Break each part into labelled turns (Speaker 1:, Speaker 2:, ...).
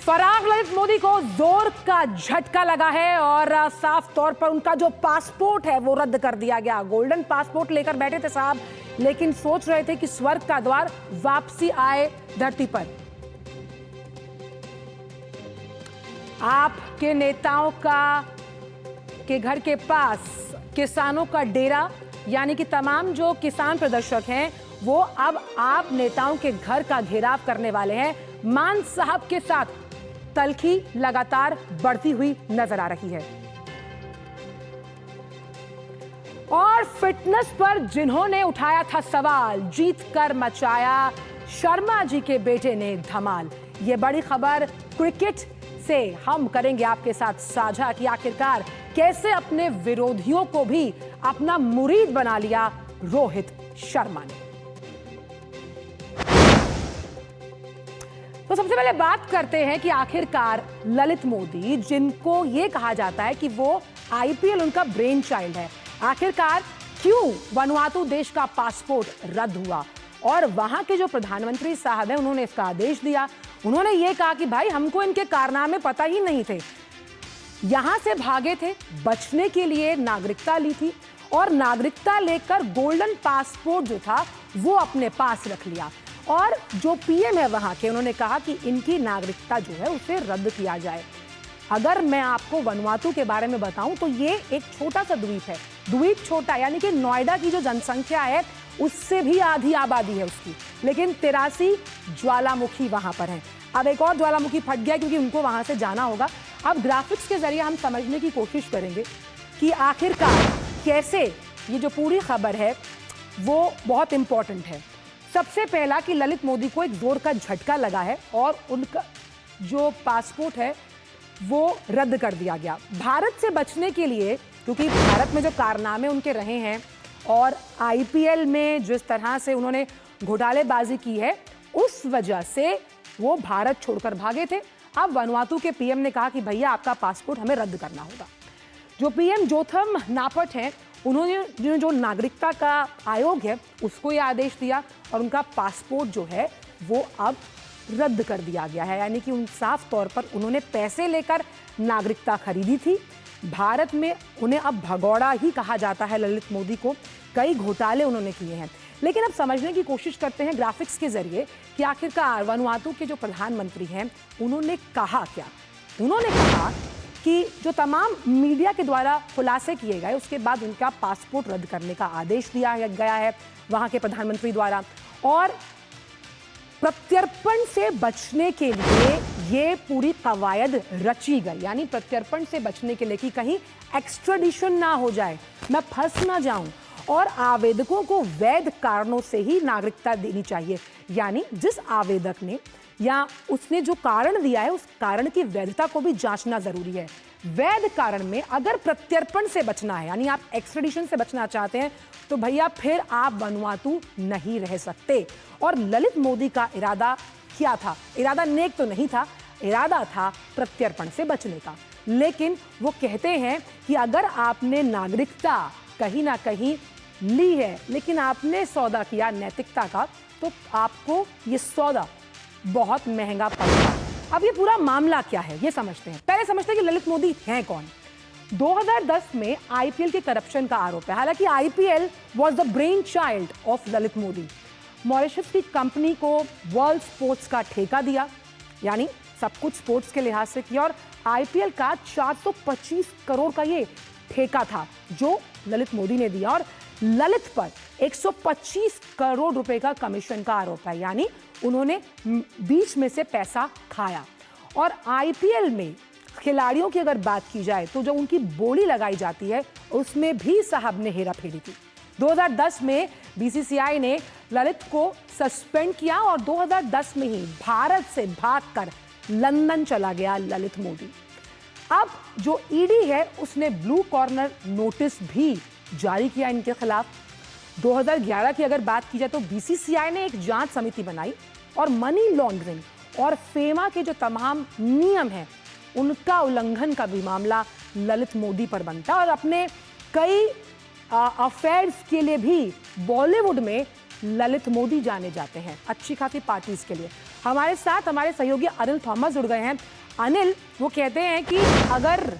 Speaker 1: फराग ललित मोदी को जोर का झटका लगा है और साफ तौर पर उनका जो पासपोर्ट है वो रद्द कर दिया गया। गोल्डन पासपोर्ट लेकर बैठे थे साहब, लेकिन सोच रहे थे कि स्वर्ग का द्वार वापसी आए धरती पर। आपके नेताओं के घर के पास किसानों का डेरा, यानी कि तमाम जो किसान प्रदर्शक हैं वो अब आप नेताओं के घर का घेराव करने वाले हैं। मान साहब के साथ तल्खी लगातार बढ़ती हुई नजर आ रही है। और फिटनेस पर जिन्होंने उठाया था सवाल, जीत कर मचाया शर्मा जी के बेटे ने धमाल। ये बड़ी खबर क्रिकेट से हम करेंगे आपके साथ साझा कि आखिरकार कैसे अपने विरोधियों को भी अपना मुरीद बना लिया रोहित शर्मा ने। तो सबसे पहले बात करते हैं कि आखिरकार ललित मोदी, जिनको ये कहा जाता है कि वो आईपीएल उनका ब्रेन चाइल्ड है, आखिरकार क्यों वनुआतू देश का पासपोर्ट रद्द हुआ। और वहां के जो प्रधानमंत्री साहब हैं उन्होंने इसका आदेश दिया। उन्होंने ये कहा कि भाई हमको इनके कारनामे पता ही नहीं थे, यहां से भागे थे, बचने के लिए नागरिकता ली थी और नागरिकता लेकर गोल्डन पासपोर्ट जो था वो अपने पास रख लिया। और जो पीएम है वहां के, उन्होंने कहा कि इनकी नागरिकता जो है उसे रद्द किया जाए। अगर मैं आपको वनुआतू के बारे में बताऊं तो ये एक छोटा सा द्वीप है। द्वीप छोटा यानी कि नोएडा की जो जनसंख्या है उससे भी आधी आबादी है उसकी, लेकिन 83 ज्वालामुखी वहां पर हैं। अब एक और ज्वालामुखी फट गया क्योंकि उनको वहां से जाना होगा। अब ग्राफिक्स के जरिए हम समझने की कोशिश करेंगे कि आखिरकार कैसे ये जो पूरी खबर है वो बहुत इंपॉर्टेंट है। सबसे पहला कि ललित मोदी को एक जोर का झटका लगा है और उनका जो पासपोर्ट है वो रद्द कर दिया गया भारत से बचने के लिए, क्योंकि भारत में जो कारनामे उनके रहे हैं और आईपीएल में जिस तरह से उन्होंने घोटालेबाजी की है उस वजह से वो भारत छोड़कर भागे थे। अब वनुआतू के पीएम ने कहा कि भैया आपका पासपोर्ट हमें रद्द करना होगा। जो पीएम जोथम नापट हैं उन्होंने जो नागरिकता का आयोग है उसको ये आदेश दिया और उनका पासपोर्ट जो है वो अब रद्द कर दिया गया है। यानी कि उन साफ तौर पर उन्होंने पैसे लेकर नागरिकता खरीदी थी। भारत में उन्हें अब भगौड़ा ही कहा जाता है ललित मोदी को, कई घोटाले उन्होंने किए हैं। लेकिन अब समझने की कोशिश करते हैं ग्राफिक्स के जरिए कि आखिरकार वनुआतू के जो प्रधानमंत्री हैं उन्होंने कहा क्या। उन्होंने कहा कि जो तमाम मीडिया के द्वारा खुलासे किए गए उसके बाद उनका पासपोर्ट रद्द करने का आदेश दिया गया है वहां के प्रधानमंत्री द्वारा। और प्रत्यर्पण से बचने के लिए ये पूरी कवायद रची गई, यानी प्रत्यर्पण से बचने के लिए कि कहीं एक्स्ट्राडिशन ना हो जाए, मैं फंस ना जाऊं, और आवेदकों को वैध कारणों से ही नागरिकता देनी चाहिए। यानी जिस आवेदक ने या उसने जो कारण दिया है उस कारण की वैधता को भी जांचना जरूरी है। वैध कारण में अगर प्रत्यर्पण से बचना है, यानी आप एक्स्ट्रेडिशन से बचना चाहते हैं, तो भैया फिर आप वनुआतू नहीं रह सकते। और ललित मोदी का इरादा क्या था? इरादा नेक तो नहीं था, इरादा था प्रत्यर्पण से बचने का। लेकिन वो कहते हैं कि अगर आपने नागरिकता कहीं ना कहीं ली है लेकिन आपने सौदा किया नैतिकता का, तो आपको ये सौदा बहुत महंगा पड़ेगा। अब ये पूरा मामला क्या है ये समझते हैं। पहले समझते हैं कि ललित मोदी हैं कौन। 2010 में आईपीएल के करप्शन का आरोप है। हालांकि IPL was the brain child of Lalit Modi. Mauritius की कंपनी को वर्ल्ड स्पोर्ट्स का ठेका दिया, यानी सब कुछ स्पोर्ट्स के लिहाज से किया, और आईपीएल का 425 करोड़ का ये ठेका था जो ललित मोदी ने दिया। और ललित पर 125 करोड़ रुपए का कमीशन का आरोप है, यानी उन्होंने बीच में से पैसा खाया। और आईपीएल में खिलाड़ियों की अगर बात की जाए तो जो उनकी बोली लगाई जाती है उसमें भी साहब ने हेराफेरी की। 2010 में बीसीसीआई ने ललित को सस्पेंड किया और 2010 में ही भारत से भागकर लंदन चला गया ललित मोदी। अब जो ईडी है उसने ब्लू कॉर्नर नोटिस भी जारी किया इनके खिलाफ। 2011 की अगर बात की जाए तो बीसीसीआई ने एक जांच समिति बनाई और मनी लॉन्ड्रिंग और फेमा के जो तमाम नियम हैं उनका उल्लंघन का भी मामला ललित मोदी पर बनता है। और अपने कई अफेयर्स के लिए भी बॉलीवुड में ललित मोदी जाने जाते हैं, अच्छी खासी पार्टीज के लिए। हमारे साथ हमारे सहयोगी अनिल थॉमस जुड़ गए हैं। अनिल, वो कहते हैं कि अगर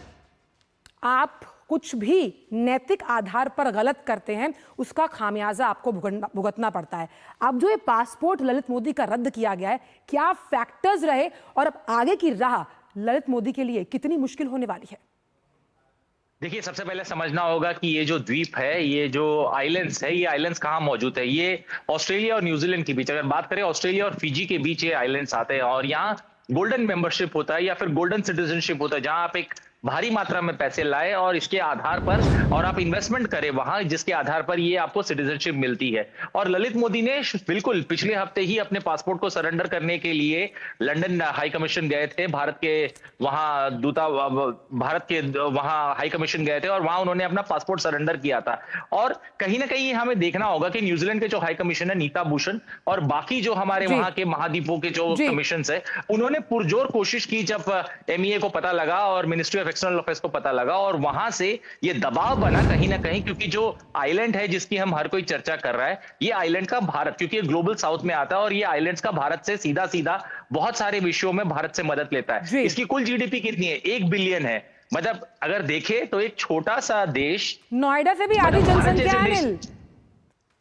Speaker 1: आप कुछ भी नैतिक आधार पर गलत करते हैं, उसका खामियाजा आपको भुगतना पड़ता है। अब जो ये पासपोर्ट ललित मोदी का रद्द किया गया है, क्या फैक्टर्स रहे और अब आगे की राह ललित मोदी के लिए कितनी मुश्किल होने वाली है?
Speaker 2: देखिए, सबसे पहले समझना होगा कि ये जो द्वीप है, ये जो आइलैंड्स है, ये आइलैंड्स कहाँ मौजूद है। ये ऑस्ट्रेलिया और न्यूजीलैंड के बीच, अगर बात करें ऑस्ट्रेलिया और फिजी के बीच ये आइलैंड्स आते हैं, और यहाँ गोल्डन मेंबरशिप होता है या फिर गोल्डन सिटीजनशिप होता है, जहां आप एक भारी मात्रा में पैसे लाए और इसके आधार पर और आप इन्वेस्टमेंट करें वहां, जिसके आधार पर ये आपको सिटीजनशिप मिलती है। और ललित मोदी ने बिल्कुल पिछले हफ्ते ही अपने पासपोर्ट को सरेंडर करने के लिए लंदन हाई कमीशन गए थे। भारत के वहां हाई कमीशन गए थे और वहां उन्होंने अपना पासपोर्ट सरेंडर किया था। और कहीं ना कहीं हमें देखना होगा कि न्यूजीलैंड के जो हाई कमीशन है, नीता भूषण, और बाकी जो हमारे वहां के महाद्वीपों के जो कमीशन है, उन्होंने पुरजोर कोशिश की जब एमईए को पता लगा और मिनिस्ट्री ऑफ एक्सटर्नल अफेयर्स को पता लगा, और वहां से ये दबाव बना कहीं ना कहीं, क्योंकि जो आइलैंड है जिसकी हम हर कोई चर्चा कर रहा है, ये आइलैंड का भारत, क्योंकि ये ग्लोबल साउथ में आता है और ये आइलैंड्स का भारत से सीधा सीधा बहुत सारे विषयों में भारत से मदद लेता है। इसकी कुल जीडीपी कितनी है? 1 बिलियन है। मतलब अगर देखें तो एक छोटा सा देश,
Speaker 1: नोएडा से भी आधी जनसंख्या है।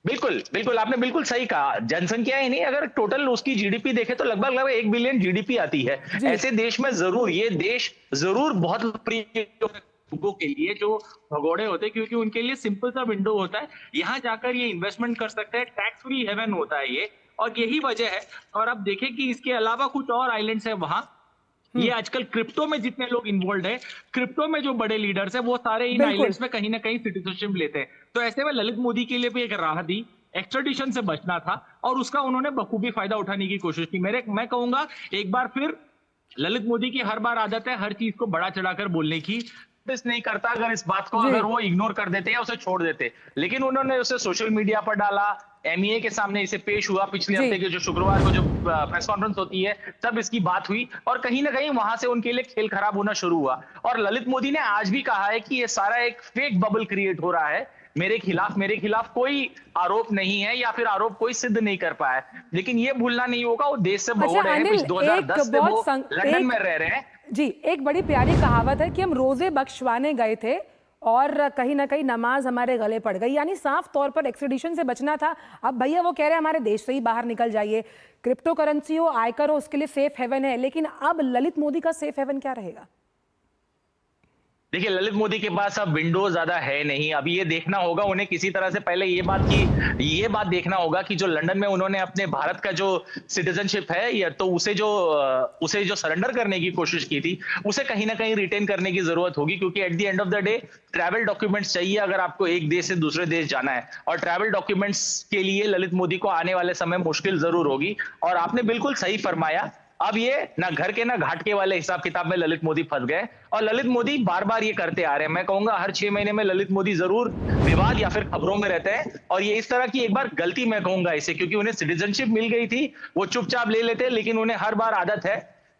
Speaker 2: बिल्कुल बिल्कुल, आपने बिल्कुल सही कहा। जनसंख्या ही नहीं, अगर टोटल उसकी जीडीपी देखे तो लगभग 1 बिलियन जीडीपी आती है। ऐसे देश में जरूर ये देश जरूर बहुत लोकप्रिय लोगों के लिए जो भगोड़े होते हैं, क्योंकि उनके लिए सिंपल सा विंडो होता है, यहाँ जाकर ये इन्वेस्टमेंट कर सकते हैं। टैक्स फ्री हेवन होता है ये, और यही वजह है। और अब देखें कि इसके अलावा कुछ और आइलैंड्स है वहां। ये आजकल क्रिप्टो में जितने लोग इन्वॉल्व है, क्रिप्टो में जो बड़े लीडर्स है, वो सारे इन आइलैंड्स में कहीं ना कहीं सिटीजनशिप लेते हैं। तो ऐसे में ललित मोदी के लिए भी एक राह दी, एक्स्ट्राडिशन से बचना था, और उसका उन्होंने बखूबी फायदा उठाने की कोशिश की। मैं कहूंगा एक बार फिर ललित मोदी की हर बार आदत है हर चीज को बड़ा चढ़ाकर बोलने की। नहीं करता अगर इस बात को अगर वो इग्नोर कर देते या उसे छोड़ देते, लेकिन उन्होंने उसे सोशल मीडिया पर डाला, एमईए के सामने इसे पेश हुआ। पिछले हफ्ते के जो शुक्रवार को जो प्रेस कॉन्फ्रेंस होती है, तब इसकी बात हुई, और कहीं ना कहीं वहां से उनके लिए खेल खराब होना शुरू हुआ। और ललित मोदी ने आज भी कहा है कि ये सारा एक फेक बबल क्रिएट हो रहा है, मेरे खिलाफ कोई आरोप नहीं है, या फिर आरोप कोई सिद्ध नहीं कर पाया। लेकिन ये भूलना नहीं होगा, वो देश से भगोड़े हैं। 2010 से वो लंदन में रह रहे हैं।
Speaker 1: जी, एक बड़ी प्यारी कहावत है कि हम रोजे बख्शवाने गए थे और कहीं ना कहीं नमाज हमारे गले पड़ गई, यानी साफ तौर पर एक्सट्रेडिशन से बचना था। अब भैया वो कह रहे हैं हमारे देश से ही बाहर निकल जाइए, क्रिप्टो करेंसी हो, आयकर हो, उसके लिए सेफ हेवन है। लेकिन अब ललित मोदी का सेफ हेवन क्या रहेगा?
Speaker 2: देखिए, ललित मोदी के पास अब विंडो ज्यादा है नहीं। अभी ये देखना होगा उन्हें किसी तरह से, पहले ये बात देखना होगा कि जो लंदन में उन्होंने अपने भारत का जो सिटीजनशिप है, या तो उसे जो सरेंडर करने की कोशिश की थी, उसे कहीं ना कहीं रिटेन करने की जरूरत होगी। क्योंकि at the end of the day travel documents चाहिए अगर आपको एक देश से दूसरे देश जाना है, और ट्रैवल डॉक्यूमेंट्स के लिए ललित मोदी को आने वाले समय मुश्किल जरूर होगी। और आपने बिल्कुल सही फरमाया, अब ये ना घर के ना घाट के वाले हिसाब किताब में ललित मोदी फंस गए, और ललित मोदी बार बार ये करते आ रहे हैं। मैं कहूंगा हर 6 महीने में ललित मोदी जरूर विवाद या फिर खबरों में रहते हैं, और ये इस तरह की एक बार गलती मैं कहूंगा इसे, क्योंकि उन्हें सिटीजनशिप मिल गई थी, वो चुपचाप ले लेते, लेकिन उन्हें हर बार आदत है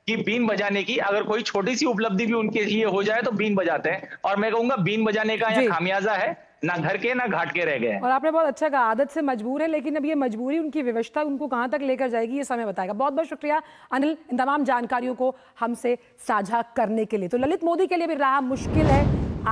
Speaker 2: कि बीन बजाने की। अगर कोई छोटी सी उपलब्धि भी उनके लिए हो जाए तो बीन बजाते हैं, और मैं कहूंगा बीन बजाने का यह खामियाजा है, ना घर के ना घाट के रह गए।
Speaker 1: और आपने बहुत अच्छा कहा, आदत से मजबूर है, लेकिन अब ये मजबूरी उनकी व्यवस्था उनको कहां तक लेकर जाएगी ये समय बताएगा। बहुत बहुत शुक्रिया अनिल इन तमाम जानकारियों को हमसे साझा करने के लिए। तो ललित मोदी के लिए भी राह मुश्किल है।